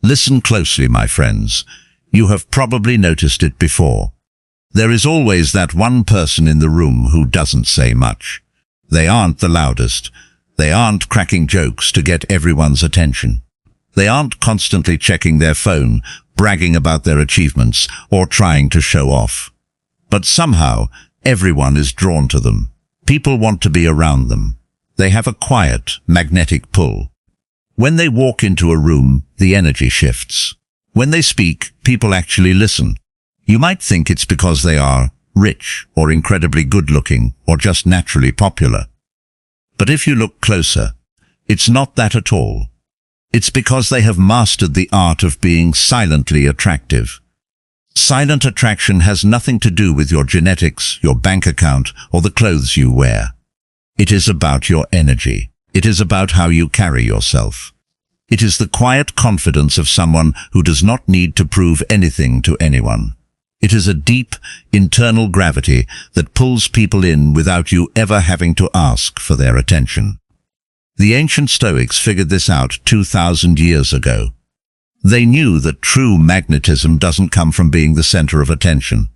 Listen closely, my friends. You have probably noticed it before. There is always that one person in the room who doesn't say much. They aren't the loudest. They aren't cracking jokes to get everyone's attention. They aren't constantly checking their phone, bragging about their achievements, or trying to show off. But somehow, everyone is drawn to them. People want to be around them. They have a quiet, magnetic pull. When they walk into a room, the energy shifts. When they speak, people actually listen. You might think it's because they are rich, or incredibly good-looking, or just naturally popular. But if you look closer, it's not that at all. It's because they have mastered the art of being silently attractive. Silent attraction has nothing to do with your genetics, your bank account, or the clothes you wear. It is about your energy. It is about how you carry yourself. It is the quiet confidence of someone who does not need to prove anything to anyone. It is a deep, internal gravity that pulls people in without you ever having to ask for their attention. The ancient Stoics figured this out 2,000 years ago. They knew that true magnetism doesn't come from being the center of attention.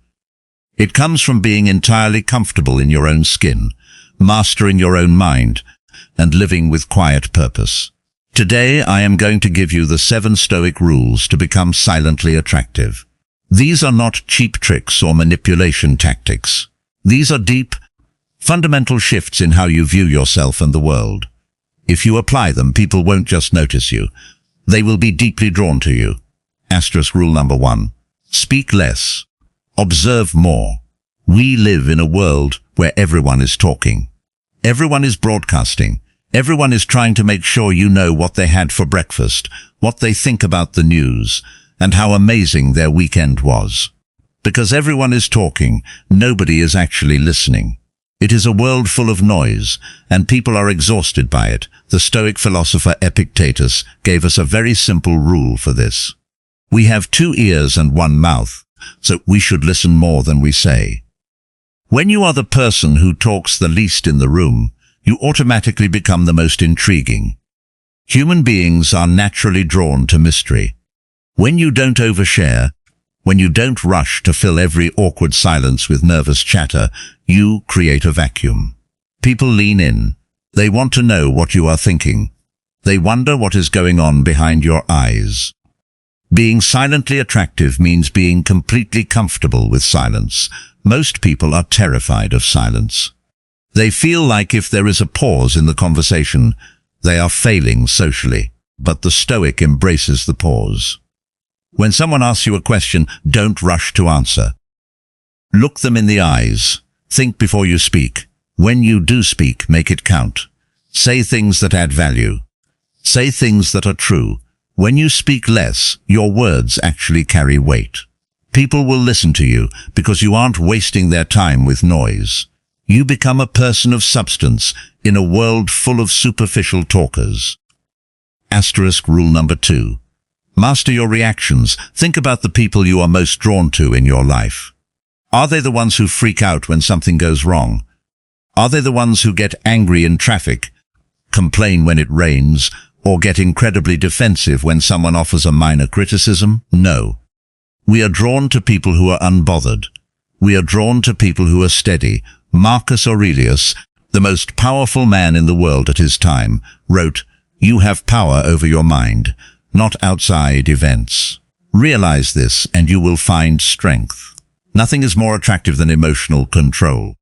It comes from being entirely comfortable in your own skin, mastering your own mind, and living with quiet purpose. Today I am going to give you the 7 Stoic rules to become silently attractive. These are not cheap tricks or manipulation tactics. These are deep, fundamental shifts in how you view yourself and the world. If you apply them, people won't just notice you. They will be deeply drawn to you. Rule number 1. Speak less. Observe more. We live in a world where everyone is talking. Everyone is broadcasting. Everyone is trying to make sure you know what they had for breakfast, what they think about the news, and how amazing their weekend was. Because everyone is talking, nobody is actually listening. It is a world full of noise, and people are exhausted by it. The Stoic philosopher Epictetus gave us a very simple rule for this. We have 2 ears and 1 mouth, so we should listen more than we say. When you are the person who talks the least in the room, you automatically become the most intriguing. Human beings are naturally drawn to mystery. When you don't overshare, when you don't rush to fill every awkward silence with nervous chatter, you create a vacuum. People lean in. They want to know what you are thinking. They wonder what is going on behind your eyes. Being silently attractive means being completely comfortable with silence. Most people are terrified of silence. They feel like if there is a pause in the conversation, they are failing socially. But the Stoic embraces the pause. When someone asks you a question, don't rush to answer. Look them in the eyes. Think before you speak. When you do speak, make it count. Say things that add value. Say things that are true. When you speak less, your words actually carry weight. People will listen to you because you aren't wasting their time with noise. You become a person of substance in a world full of superficial talkers. Rule number 2. Master your reactions. Think about the people you are most drawn to in your life. Are they the ones who freak out when something goes wrong? Are they the ones who get angry in traffic, complain when it rains, or get incredibly defensive when someone offers a minor criticism? No. We are drawn to people who are unbothered. We are drawn to people who are steady. Marcus Aurelius, the most powerful man in the world at his time, wrote, "You have power over your mind, not outside events. Realize this and you will find strength." Nothing is more attractive than emotional control.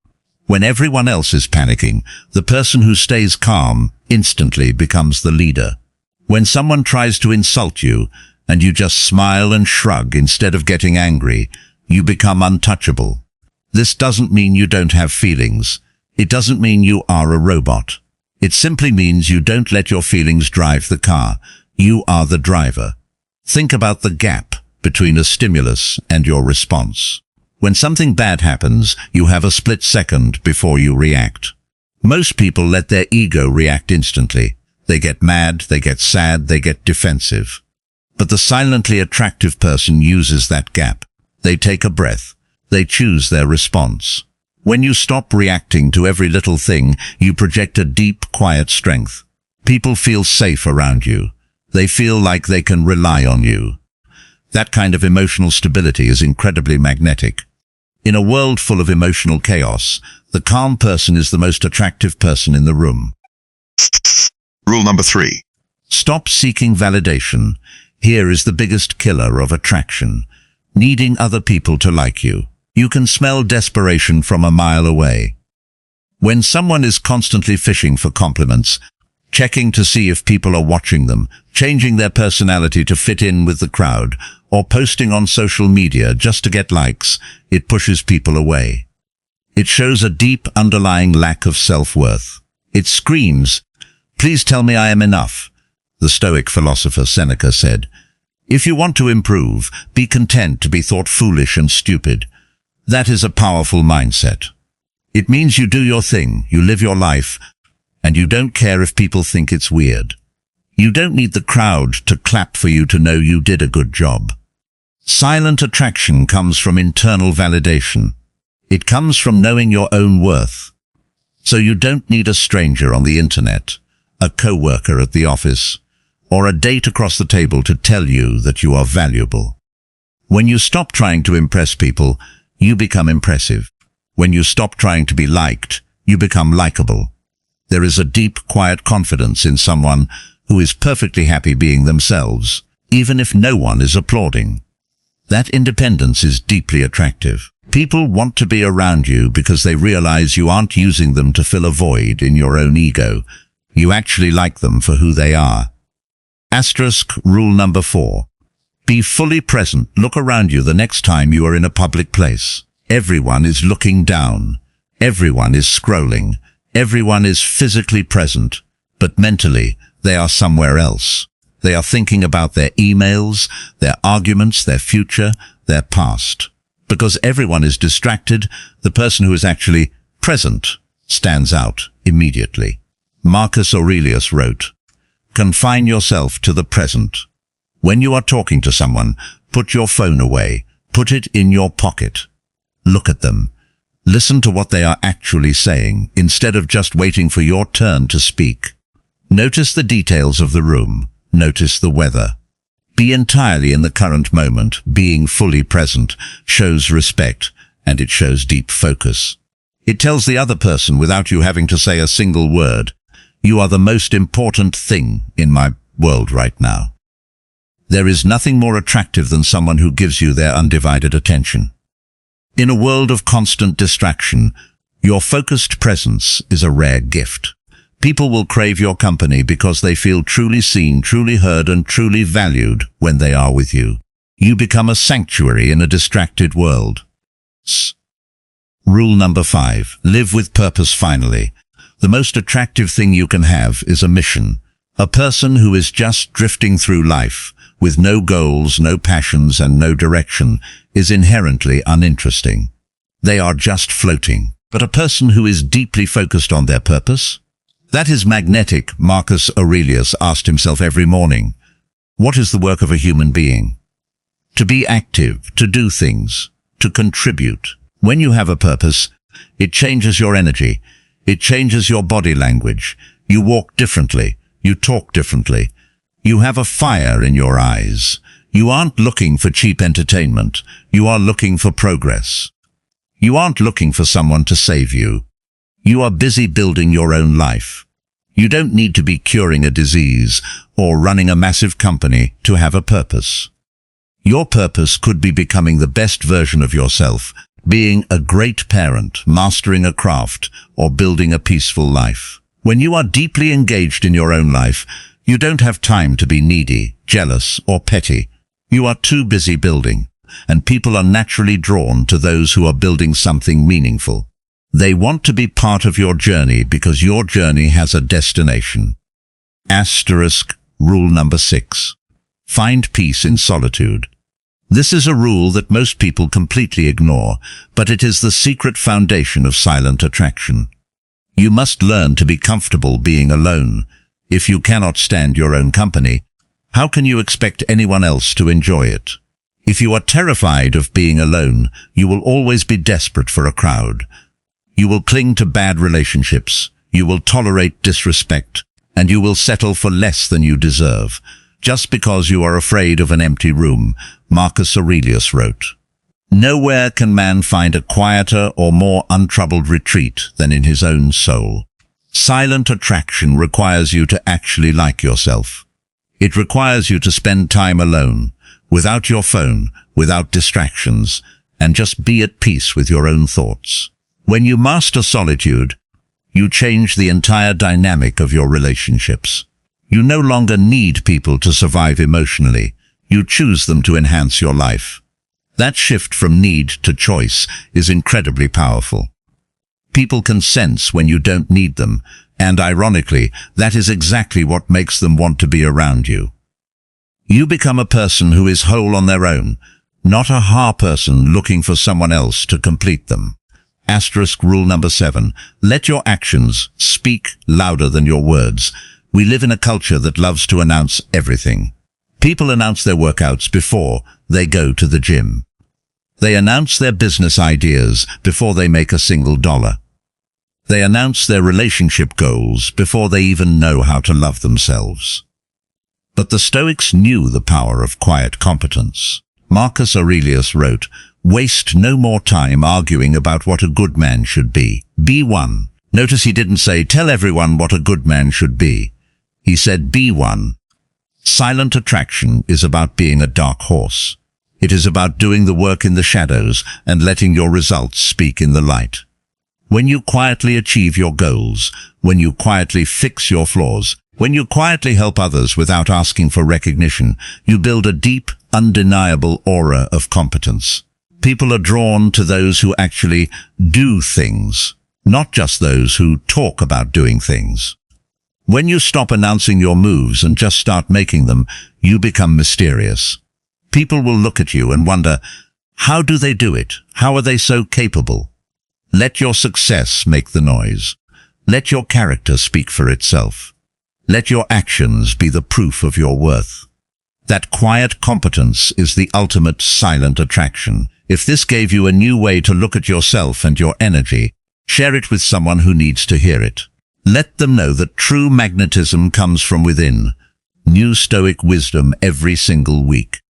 When everyone else is panicking, the person who stays calm instantly becomes the leader. When someone tries to insult you and you just smile and shrug instead of getting angry, you become untouchable. This doesn't mean you don't have feelings. It doesn't mean you are a robot. It simply means you don't let your feelings drive the car. You are the driver. Think about the gap between a stimulus and your response. When something bad happens, you have a split second before you react. Most people let their ego react instantly. They get mad, they get sad, they get defensive. But the silently attractive person uses that gap. They take a breath. They choose their response. When you stop reacting to every little thing, you project a deep, quiet strength. People feel safe around you. They feel like they can rely on you. That kind of emotional stability is incredibly magnetic. In a world full of emotional chaos, the calm person is the most attractive person in the room. Rule number 3. Stop seeking validation. Here is the biggest killer of attraction. Needing other people to like you. You can smell desperation from a mile away. When someone is constantly fishing for compliments, checking to see if people are watching them, changing their personality to fit in with the crowd, or posting on social media just to get likes, it pushes people away. It shows a deep underlying lack of self-worth. It screams, "Please tell me I am enough." The Stoic philosopher Seneca said, "If you want to improve, be content to be thought foolish and stupid." That is a powerful mindset. It means you do your thing, you live your life, and you don't care if people think it's weird. You don't need the crowd to clap for you to know you did a good job. Silent attraction comes from internal validation. It comes from knowing your own worth. So you don't need a stranger on the internet, a co-worker at the office, or a date across the table to tell you that you are valuable. When you stop trying to impress people, you become impressive. When you stop trying to be liked, you become likable. There is a deep, quiet confidence in someone who is perfectly happy being themselves, even if no one is applauding. That independence is deeply attractive. People want to be around you because they realize you aren't using them to fill a void in your own ego. You actually like them for who they are. Rule number 4. Be fully present. Look around you the next time you are in a public place. Everyone is looking down. Everyone is scrolling. Everyone is physically present, but mentally they are somewhere else. They are thinking about their emails, their arguments, their future, their past. Because everyone is distracted, the person who is actually present stands out immediately. Marcus Aurelius wrote, "Confine yourself to the present. When you are talking to someone, put your phone away, put it in your pocket. Look at them. Listen to what they are actually saying, instead of just waiting for your turn to speak. Notice the details of the room. Notice the weather. Be entirely in the current moment. Being fully present shows respect, and it shows deep focus. It tells the other person without you having to say a single word, you are the most important thing in my world right now." There is nothing more attractive than someone who gives you their undivided attention. In a world of constant distraction, your focused presence is a rare gift. People will crave your company because they feel truly seen, truly heard, and truly valued when they are with you. You become a sanctuary in a distracted world. Rule number 5. Live with purpose. Finally, the most attractive thing you can have is a mission. A person who is just drifting through life, with no goals, no passions, and no direction, is inherently uninteresting. They are just floating. But a person who is deeply focused on their purpose, that is magnetic. Marcus Aurelius asked himself every morning, what is the work of a human being? To be active, to do things, to contribute. When you have a purpose, it changes your energy. It changes your body language. You walk differently. You talk differently. You have a fire in your eyes. You aren't looking for cheap entertainment. You are looking for progress. You aren't looking for someone to save you. You are busy building your own life. You don't need to be curing a disease or running a massive company to have a purpose. Your purpose could be becoming the best version of yourself, being a great parent, mastering a craft, or building a peaceful life. When you are deeply engaged in your own life, you don't have time to be needy, jealous, or petty. You are too busy building, and people are naturally drawn to those who are building something meaningful. They want to be part of your journey because your journey has a destination. Rule number 6. Find peace in solitude. This is a rule that most people completely ignore, but it is the secret foundation of silent attraction. You must learn to be comfortable being alone. If you cannot stand your own company, how can you expect anyone else to enjoy it? If you are terrified of being alone, you will always be desperate for a crowd. You will cling to bad relationships, you will tolerate disrespect, and you will settle for less than you deserve. just because you are afraid of an empty room, Marcus Aurelius wrote. Nowhere can man find a quieter or more untroubled retreat than in his own soul. Silent attraction requires you to actually like yourself. It requires you to spend time alone, without your phone, without distractions, and just be at peace with your own thoughts. When you master solitude, you change the entire dynamic of your relationships. You no longer need people to survive emotionally. You choose them to enhance your life. That shift from need to choice is incredibly powerful. People can sense when you don't need them, and ironically, that is exactly what makes them want to be around you. You become a person who is whole on their own, not a person looking for someone else to complete them. Rule number 7. Let your actions speak louder than your words. We live in a culture that loves to announce everything. People announce their workouts before they go to the gym. They announce their business ideas before they make a single dollar. They announce their relationship goals before they even know how to love themselves. But the Stoics knew the power of quiet competence. Marcus Aurelius wrote, "Waste no more time arguing about what a good man should be. Be one." Notice he didn't say, "Tell everyone what a good man should be." He said, "Be one." Silent attraction is about being a dark horse. It is about doing the work in the shadows and letting your results speak in the light. When you quietly achieve your goals, when you quietly fix your flaws, when you quietly help others without asking for recognition, you build a deep, undeniable aura of competence. People are drawn to those who actually do things, not just those who talk about doing things. When you stop announcing your moves and just start making them, you become mysterious. People will look at you and wonder, how do they do it? How are they so capable? Let your success make the noise. Let your character speak for itself. Let your actions be the proof of your worth. That quiet competence is the ultimate silent attraction. If this gave you a new way to look at yourself and your energy, share it with someone who needs to hear it. Let them know that true magnetism comes from within. New Stoic wisdom every single week.